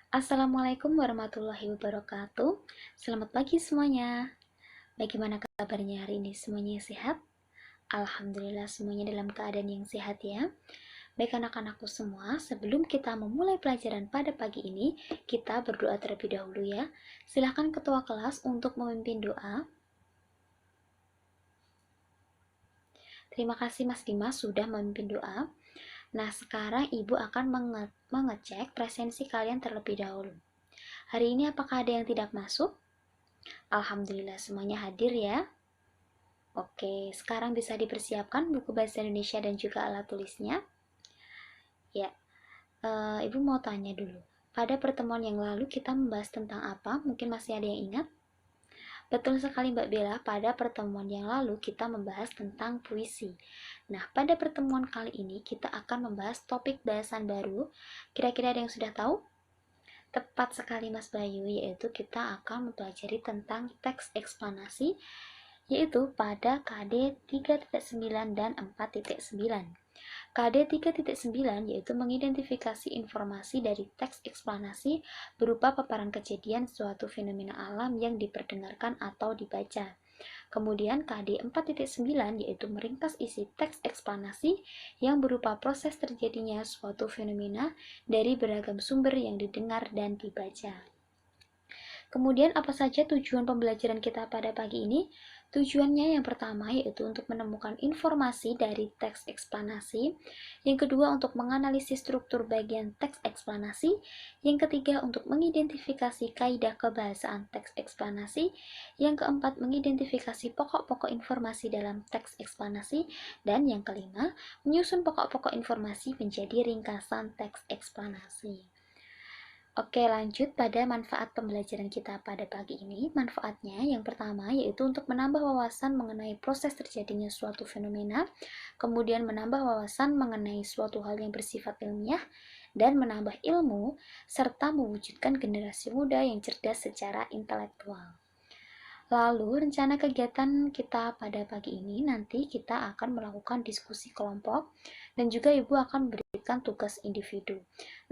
Assalamualaikum warahmatullahi wabarakatuh. Selamat pagi semuanya. Bagaimana kabarnya hari ini? Semuanya sehat? Alhamdulillah semuanya dalam keadaan yang sehat ya. Baik anak-anakku semua, sebelum kita memulai pelajaran pada pagi ini, kita berdoa terlebih dahulu ya. Silahkan ketua kelas untuk memimpin doa. Terima kasih Mas Dimas sudah memimpin doa. Nah, sekarang Ibu akan mengecek presensi kalian terlebih dahulu. Hari ini apakah ada yang tidak masuk? Alhamdulillah semuanya hadir ya. Oke, sekarang bisa dipersiapkan buku bahasa Indonesia dan juga alat tulisnya. Ya, Ibu mau tanya dulu. Pada pertemuan yang lalu kita membahas tentang apa? Mungkin masih ada yang ingat? Betul sekali Mbak Bella, pada pertemuan yang lalu kita membahas tentang puisi. Nah, pada pertemuan kali ini kita akan membahas topik bahasan baru. Kira-kira ada yang sudah tahu? Tepat sekali Mas Bayu, yaitu kita akan mempelajari tentang teks eksplanasi, yaitu pada KD 3.9 dan 4.9. KD 3.9 yaitu mengidentifikasi informasi dari teks eksplanasi berupa paparan kejadian suatu fenomena alam yang diperdengarkan atau dibaca. Kemudian KD 4.9 yaitu meringkas isi teks eksplanasi yang berupa proses terjadinya suatu fenomena dari beragam sumber yang didengar dan dibaca. Kemudian apa saja tujuan pembelajaran kita pada pagi ini? Tujuannya yang pertama yaitu untuk menemukan informasi dari teks eksplanasi, yang kedua untuk menganalisis struktur bagian teks eksplanasi, yang ketiga untuk mengidentifikasi kaidah kebahasaan teks eksplanasi, yang keempat mengidentifikasi pokok-pokok informasi dalam teks eksplanasi, dan yang kelima menyusun pokok-pokok informasi menjadi ringkasan teks eksplanasi. Oke, lanjut pada manfaat pembelajaran kita pada pagi ini. Manfaatnya yang pertama yaitu untuk menambah wawasan mengenai proses terjadinya suatu fenomena, kemudian menambah wawasan mengenai suatu hal yang bersifat ilmiah, dan menambah ilmu, serta mewujudkan generasi muda yang cerdas secara intelektual. Lalu, rencana kegiatan kita pada pagi ini nanti kita akan melakukan diskusi kelompok dan juga Ibu akan berikan tugas individu.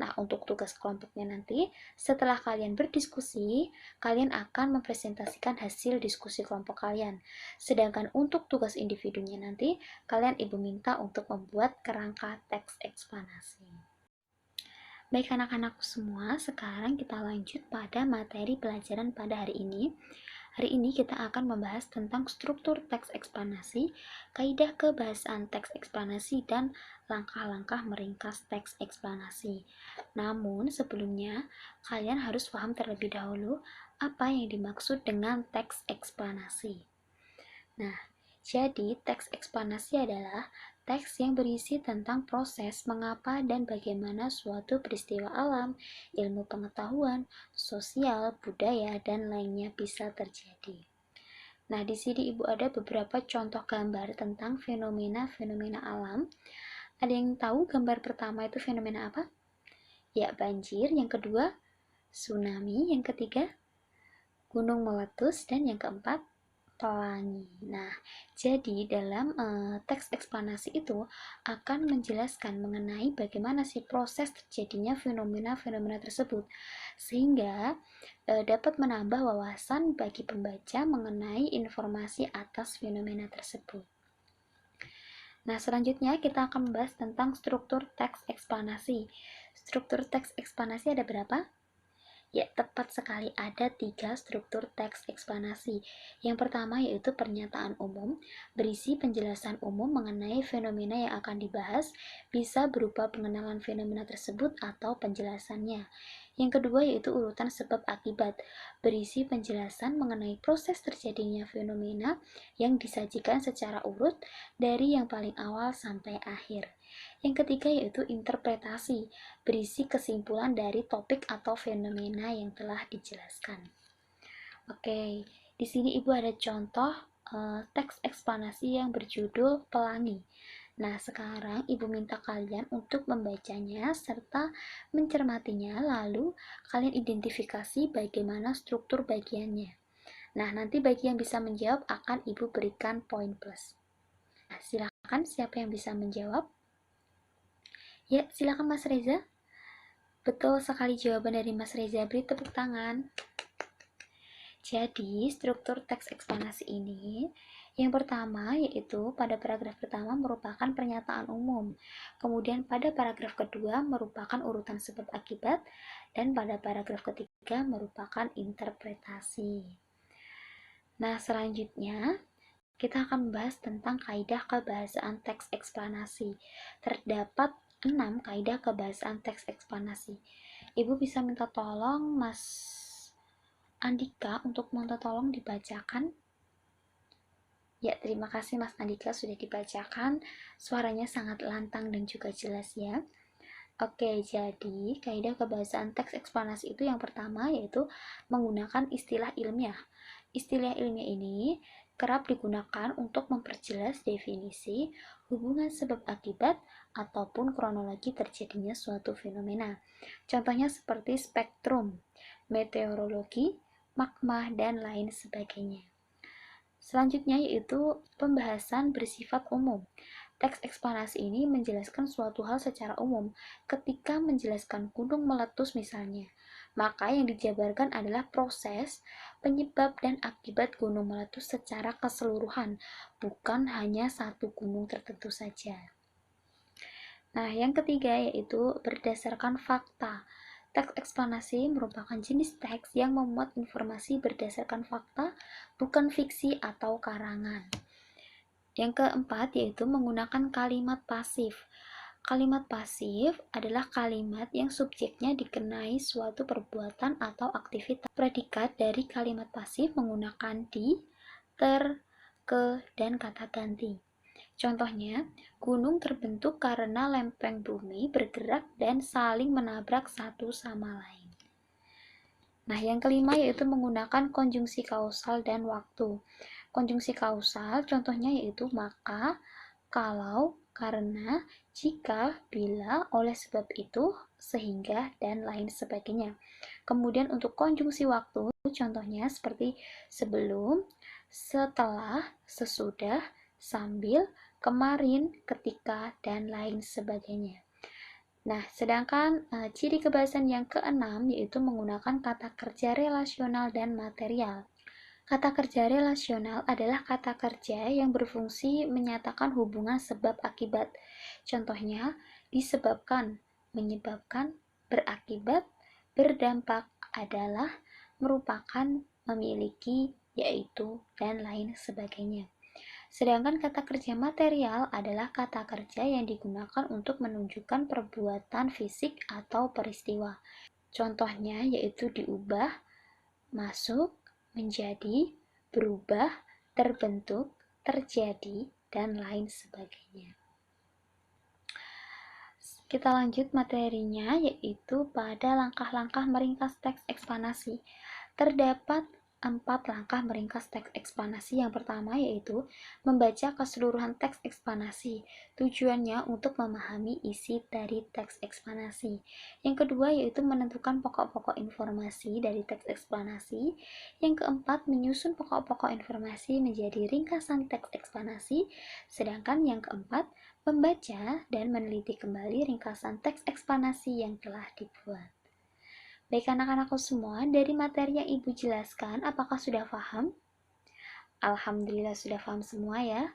Nah, untuk tugas kelompoknya nanti, setelah kalian berdiskusi, kalian akan mempresentasikan hasil diskusi kelompok kalian. Sedangkan untuk tugas individunya nanti, kalian Ibu minta untuk membuat kerangka teks eksplanasi. Baik anak-anakku semua, sekarang kita lanjut pada materi pelajaran pada hari ini. Hari ini kita akan membahas tentang struktur teks eksplanasi, kaidah kebahasaan teks eksplanasi, dan langkah-langkah meringkas teks eksplanasi. Namun sebelumnya, kalian harus paham terlebih dahulu apa yang dimaksud dengan teks eksplanasi. Nah, jadi teks eksplanasi adalah teks yang berisi tentang proses mengapa dan bagaimana suatu peristiwa alam, ilmu pengetahuan, sosial, budaya, dan lainnya bisa terjadi. Nah, di sini Ibu ada beberapa contoh gambar tentang fenomena-fenomena alam. Ada yang tahu gambar pertama itu fenomena apa? Ya, banjir. Yang kedua, tsunami. Yang ketiga, gunung meletus. Dan yang keempat, pelangi. Nah, jadi dalam teks eksplanasi itu akan menjelaskan mengenai bagaimana sih proses terjadinya fenomena-fenomena tersebut, sehingga dapat menambah wawasan bagi pembaca mengenai informasi atas fenomena tersebut. Nah, selanjutnya kita akan membahas tentang struktur teks eksplanasi. Struktur teks eksplanasi ada berapa? Ya, tepat sekali ada 3 struktur teks eksplanasi. Yang pertama yaitu pernyataan umum, berisi penjelasan umum mengenai fenomena yang akan dibahas, bisa berupa pengenalan fenomena tersebut atau penjelasannya. Yang kedua yaitu urutan sebab akibat, berisi penjelasan mengenai proses terjadinya fenomena yang disajikan secara urut dari yang paling awal sampai akhir. Yang ketiga yaitu interpretasi, berisi kesimpulan dari topik atau fenomena yang telah dijelaskan. Oke, di sini Ibu ada contoh teks eksplanasi yang berjudul Pelangi. Nah, sekarang Ibu minta kalian untuk membacanya serta mencermatinya, lalu kalian identifikasi bagaimana struktur bagiannya. Nah, nanti bagi yang bisa menjawab akan Ibu berikan poin plus. Nah, silakan siapa yang bisa menjawab? Ya, silakan Mas Reza. Betul sekali jawaban dari Mas Reza, beri tepuk tangan. Jadi, struktur teks eksplanasi ini, yang pertama yaitu pada paragraf pertama merupakan pernyataan umum, kemudian pada paragraf kedua merupakan urutan sebab akibat, dan pada paragraf ketiga merupakan interpretasi. Nah, selanjutnya kita akan membahas tentang kaidah kebahasaan teks eksplanasi. Terdapat 6 kaidah kebahasaan teks eksplanasi. Ibu bisa minta tolong Mas Andika untuk minta tolong dibacakan. Ya, terima kasih Mas Andika sudah dibacakan. Suaranya sangat lantang dan juga jelas ya. Oke, jadi kaidah kebahasaan teks eksplanasi itu yang pertama yaitu menggunakan istilah ilmiah. Istilah ilmiah ini kerap digunakan untuk memperjelas definisi, hubungan sebab akibat, ataupun kronologi terjadinya suatu fenomena. Contohnya seperti spektrum, meteorologi, magma, dan lain sebagainya. Selanjutnya yaitu pembahasan bersifat umum. Teks eksplanasi ini menjelaskan suatu hal secara umum. Ketika menjelaskan gunung meletus misalnya, maka yang dijabarkan adalah proses, penyebab, dan akibat gunung meletus secara keseluruhan, bukan hanya satu gunung tertentu saja. Nah, yang ketiga yaitu berdasarkan fakta. Teks eksplanasi merupakan jenis teks yang memuat informasi berdasarkan fakta, bukan fiksi atau karangan. Yang keempat yaitu menggunakan kalimat pasif. Kalimat pasif adalah kalimat yang subjeknya dikenai suatu perbuatan atau aktivitas. Predikat dari kalimat pasif menggunakan di, ter, ke, dan kata ganti. Contohnya, gunung terbentuk karena lempeng bumi bergerak dan saling menabrak satu sama lain. Nah, yang kelima yaitu menggunakan konjungsi kausal dan waktu. Konjungsi kausal contohnya yaitu maka, kalau, karena, jika, bila, oleh sebab itu, sehingga, dan lain sebagainya. Kemudian untuk konjungsi waktu contohnya seperti sebelum, setelah, sesudah, sambil, kemarin, ketika, dan lain sebagainya. Nah, sedangkan ciri kebahasan yang keenam yaitu menggunakan kata kerja relasional dan material. Kata kerja relasional adalah kata kerja yang berfungsi menyatakan hubungan sebab akibat. Contohnya, disebabkan, menyebabkan, berakibat, berdampak, adalah, merupakan, memiliki, yaitu, dan lain sebagainya. Sedangkan kata kerja material adalah kata kerja yang digunakan untuk menunjukkan perbuatan fisik atau peristiwa. Contohnya yaitu diubah, masuk, menjadi, berubah, terbentuk, terjadi, dan lain sebagainya. Kita lanjut materinya, yaitu pada langkah-langkah meringkas teks eksplanasi. Terdapat 4 langkah meringkas teks eksplanasi. Yang pertama yaitu membaca keseluruhan teks eksplanasi. Tujuannya untuk memahami isi dari teks eksplanasi. Yang kedua yaitu menentukan pokok-pokok informasi dari teks eksplanasi. Yang keempat menyusun pokok-pokok informasi menjadi ringkasan teks eksplanasi. Sedangkan yang keempat membaca dan meneliti kembali ringkasan teks eksplanasi yang telah dibuat. Baik anak-anakku semua, dari materi yang Ibu jelaskan, apakah sudah paham? Alhamdulillah sudah paham semua ya.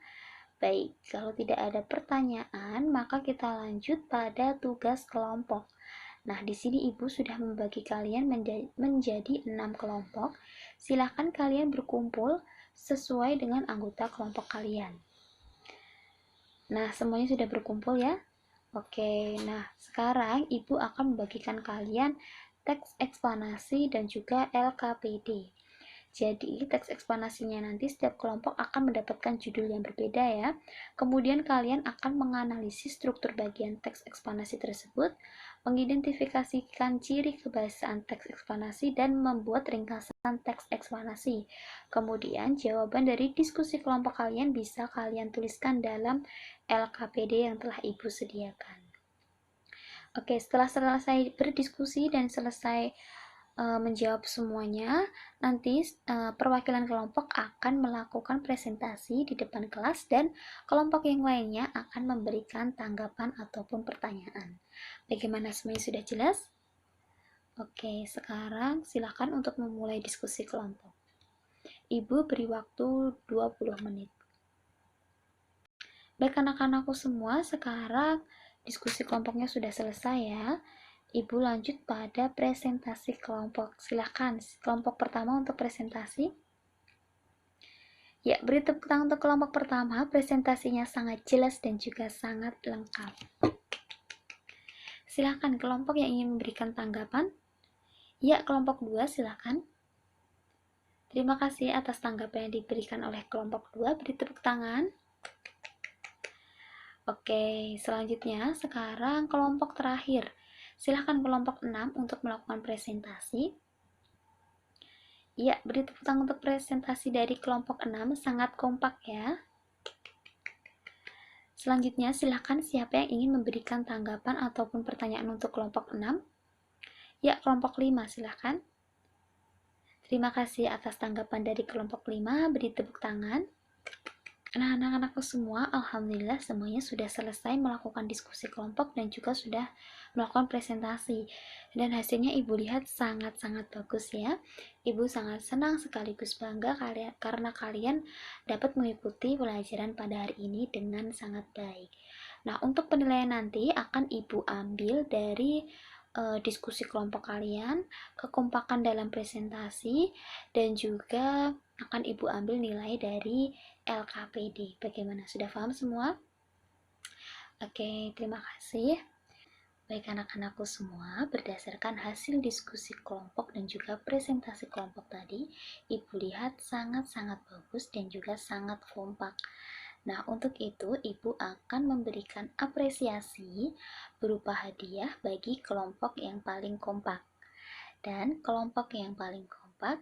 Baik, kalau tidak ada pertanyaan, maka kita lanjut pada tugas kelompok. Nah, di sini Ibu sudah membagi kalian menjadi 6 kelompok. Silahkan kalian berkumpul sesuai dengan anggota kelompok kalian. Nah, semuanya sudah berkumpul ya? Oke, nah sekarang Ibu akan membagikan kalian teks eksplanasi dan juga LKPD. Jadi, teks eksplanasinya nanti setiap kelompok akan mendapatkan judul yang berbeda ya. Kemudian kalian akan menganalisis struktur bagian teks eksplanasi tersebut, mengidentifikasikan ciri kebahasaan teks eksplanasi, dan membuat ringkasan teks eksplanasi. Kemudian, jawaban dari diskusi kelompok kalian bisa kalian tuliskan dalam LKPD yang telah Ibu sediakan. Oke, setelah selesai berdiskusi dan selesai menjawab semuanya, nanti perwakilan kelompok akan melakukan presentasi di depan kelas dan kelompok yang lainnya akan memberikan tanggapan ataupun pertanyaan. Bagaimana, semuanya sudah jelas? Oke, sekarang silakan untuk memulai diskusi kelompok. Ibu beri waktu 20 menit. Baik anak-anakku semua, sekarang diskusi kelompoknya sudah selesai ya. Ibu lanjut pada presentasi kelompok. Silakan kelompok pertama untuk presentasi. Ya, beri tepuk tangan untuk kelompok pertama. Presentasinya sangat jelas dan juga sangat lengkap. Silakan kelompok yang ingin memberikan tanggapan. Ya, kelompok 2 silakan. Terima kasih atas tanggapan yang diberikan oleh kelompok 2. Beri tepuk tangan. Oke, selanjutnya sekarang kelompok terakhir. Silakan kelompok 6 untuk melakukan presentasi. Ya, beri tepuk tangan untuk presentasi dari kelompok 6, sangat kompak ya. Selanjutnya, silakan siapa yang ingin memberikan tanggapan ataupun pertanyaan untuk kelompok 6. Ya, kelompok 5 silakan. Terima kasih atas tanggapan dari kelompok 5, beri tepuk tangan. Nah, anak-anakku semua, alhamdulillah semuanya sudah selesai melakukan diskusi kelompok dan juga sudah melakukan presentasi. Dan hasilnya Ibu lihat sangat-sangat bagus ya. Ibu sangat senang sekaligus bangga karena kalian dapat mengikuti pelajaran pada hari ini dengan sangat baik. Nah, untuk penilaian nanti akan Ibu ambil dari diskusi kelompok kalian, kekompakan dalam presentasi, dan juga akan Ibu ambil nilai dari LKPD. Bagaimana? Sudah paham semua? Oke, terima kasih. Baik anak-anakku semua, berdasarkan hasil diskusi kelompok dan juga presentasi kelompok tadi, Ibu lihat sangat-sangat bagus dan juga sangat kompak. Nah, untuk itu Ibu akan memberikan apresiasi berupa hadiah bagi kelompok yang paling kompak. Dan kelompok yang paling kompak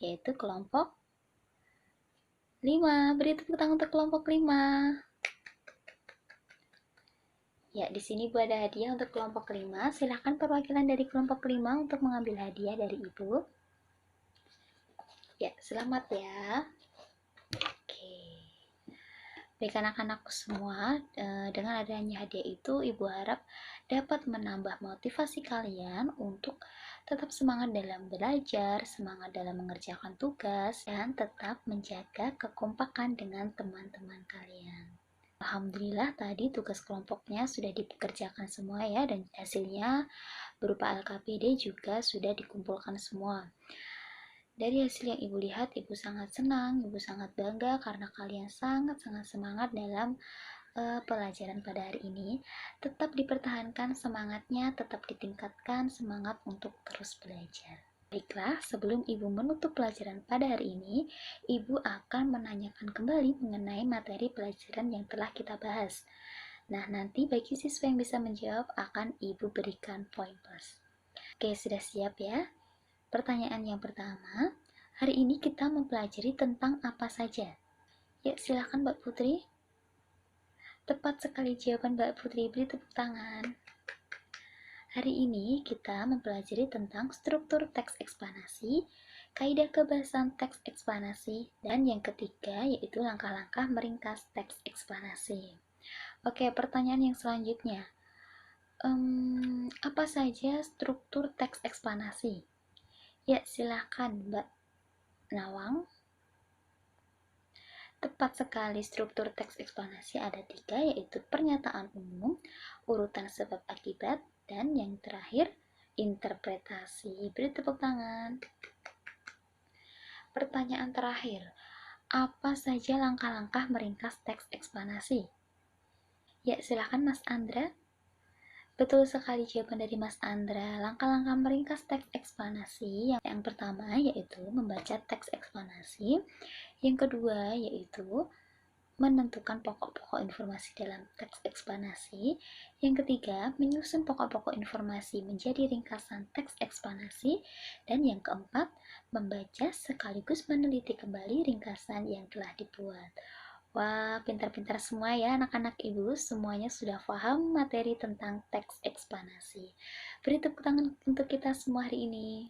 yaitu kelompok 5. Beri tepuk tangan untuk kelompok 5. Ya, di sini Bu ada hadiah untuk kelompok 5. Silahkan perwakilan dari kelompok 5 untuk mengambil hadiah dari Ibu. Ya, selamat ya. Oke. Baik anak-anakku semua, dengan adanya hadiah itu Ibu harap dapat menambah motivasi kalian untuk tetap semangat dalam belajar, semangat dalam mengerjakan tugas, dan tetap menjaga kekompakan dengan teman-teman kalian. Alhamdulillah tadi tugas kelompoknya sudah dikerjakan semua ya, dan hasilnya berupa LKPD juga sudah dikumpulkan semua. Dari hasil yang Ibu lihat, Ibu sangat senang, Ibu sangat bangga karena kalian sangat-sangat semangat dalam pelajaran pada hari ini. Tetap dipertahankan semangatnya, tetap ditingkatkan semangat untuk terus belajar. Baiklah, sebelum Ibu menutup pelajaran pada hari ini, Ibu akan menanyakan kembali mengenai materi pelajaran yang telah kita bahas. Nah, nanti bagi siswa yang bisa menjawab akan Ibu berikan poin plus. Oke, sudah siap ya? Pertanyaan yang pertama, hari ini kita mempelajari tentang apa saja? Ya, silakan Mbak Putri. Tepat sekali jawaban Mbak Putri, beri tepuk tangan. Hari ini kita mempelajari tentang struktur teks eksplanasi, kaidah kebahasan teks eksplanasi, dan yang ketiga yaitu langkah-langkah meringkas teks eksplanasi. Oke, pertanyaan yang selanjutnya. Apa saja struktur teks eksplanasi? Ya, silakan Mbak Nawang. Tepat sekali, struktur teks eksplanasi ada 3, yaitu pernyataan umum, urutan sebab akibat, dan yang terakhir, interpretasi. Beri tepuk tangan. Pertanyaan terakhir, apa saja langkah-langkah meringkas teks eksplanasi? Ya, silakan Mas Andra. Betul sekali jawaban dari Mas Andra. Langkah-langkah meringkas teks eksplanasi yang pertama yaitu membaca teks eksplanasi. Yang kedua yaitu menentukan pokok-pokok informasi dalam teks eksplanasi. Yang ketiga, menyusun pokok-pokok informasi menjadi ringkasan teks eksplanasi. Dan yang keempat, membaca sekaligus meneliti kembali ringkasan yang telah dibuat. Wah, pintar-pintar semua ya anak-anak Ibu, semuanya sudah paham materi tentang teks eksplanasi. Beri tepuk tangan untuk kita semua hari ini.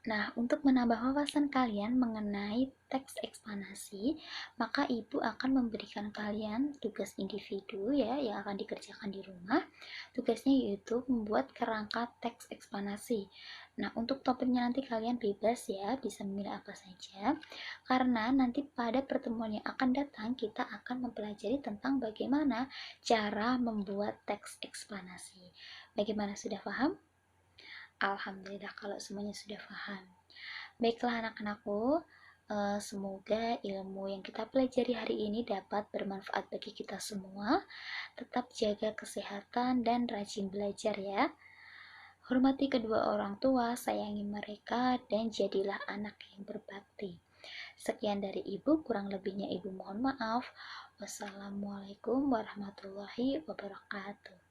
Nah, untuk menambah wawasan kalian mengenai teks eksplanasi, maka ibu akan memberikan kalian tugas individu ya yang akan dikerjakan di rumah. Tugasnya yaitu membuat kerangka teks eksplanasi. Nah, untuk topiknya nanti kalian bebas ya, bisa memilih apa saja. Karena nanti pada pertemuan yang akan datang kita akan mempelajari tentang bagaimana cara membuat teks eksplanasi. Bagaimana, sudah paham? Alhamdulillah kalau semuanya sudah paham. Baiklah anak-anakku, semoga ilmu yang kita pelajari hari ini dapat bermanfaat bagi kita semua. Tetap jaga kesehatan dan rajin belajar ya. Hormati kedua orang tua, sayangi mereka, dan jadilah anak yang berbakti. Sekian dari Ibu, kurang lebihnya Ibu mohon maaf. Wassalamualaikum warahmatullahi wabarakatuh.